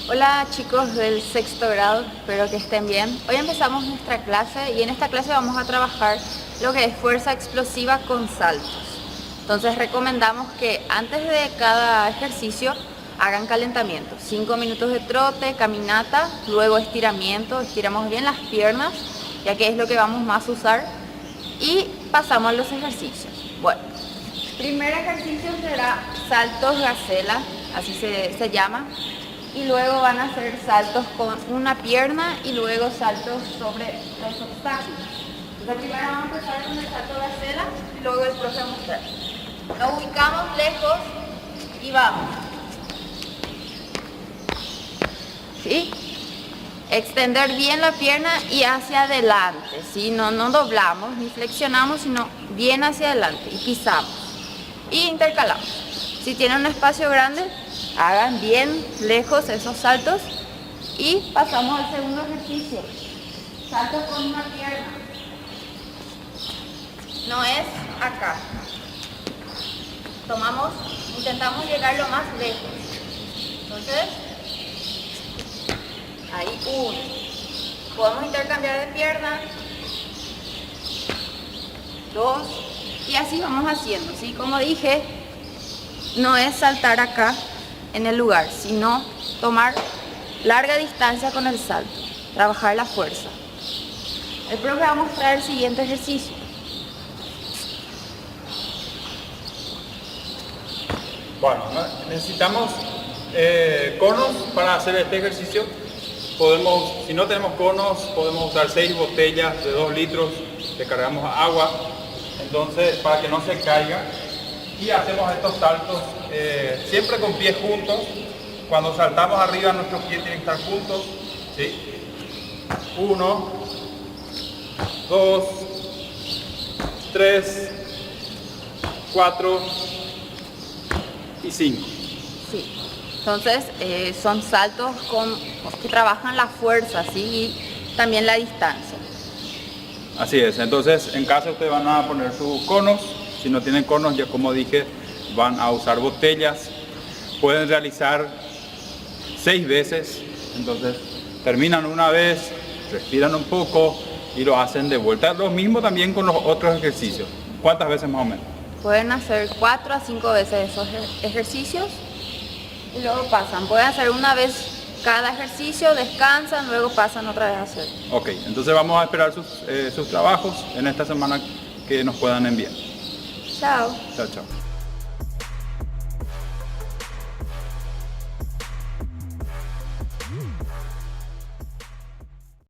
Hola chicos del sexto grado, espero que estén bien. Hoy empezamos nuestra clase y en esta clase vamos a trabajar lo que es fuerza explosiva con saltos. Entonces recomendamos que antes de cada ejercicio hagan calentamiento. 5 minutos de trote, caminata, luego estiramiento, estiramos bien las piernas, ya que es lo que vamos más a usar, y pasamos a los ejercicios. Bueno, primer ejercicio será saltos gacela, así se llama. Y luego van a hacer saltos con una pierna y luego saltos sobre los obstáculos. Entonces primero vamos a empezar con el salto gacela y luego el profe va a mostrar. Nos ubicamos lejos y vamos. ¿Sí? Extender bien la pierna y hacia adelante, ¿sí? No doblamos ni flexionamos, sino bien hacia adelante y pisamos. Y intercalamos. Si tienen un espacio grande, hagan bien lejos esos saltos y pasamos al segundo ejercicio. Saltos con una pierna. No es acá. Intentamos llegar lo más lejos. Entonces, ahí uno. Podemos intercambiar de pierna. 2. Y así vamos haciendo, ¿sí? Como dije, no es saltar acá en el lugar, sino tomar larga distancia con el salto, trabajar la fuerza. El profe va a mostrar el siguiente ejercicio. Bueno, necesitamos conos para hacer este ejercicio. Si no tenemos conos, podemos usar 6 botellas de 2 litros, le cargamos agua, entonces para que no se caiga. Y hacemos estos saltos siempre con pies juntos. Cuando saltamos arriba, nuestros pies tienen que estar juntos, ¿sí? 1, 2, 3, 4 y 5. Sí. Entonces son saltos que trabajan la fuerza, ¿sí? Y también la distancia. Así es, entonces en casa ustedes van a poner sus conos. Si no tienen conos, ya como dije, van a usar botellas. Pueden realizar 6 veces. Entonces terminan una vez, respiran un poco y lo hacen de vuelta. Lo mismo también con los otros ejercicios. ¿Cuántas veces más o menos? Pueden hacer 4 a 5 veces esos ejercicios y luego pasan. Pueden hacer una vez cada ejercicio, descansan, luego pasan otra vez a hacer. Ok, entonces vamos a esperar sus trabajos en esta semana que nos puedan enviar. Chao. Chao, chao.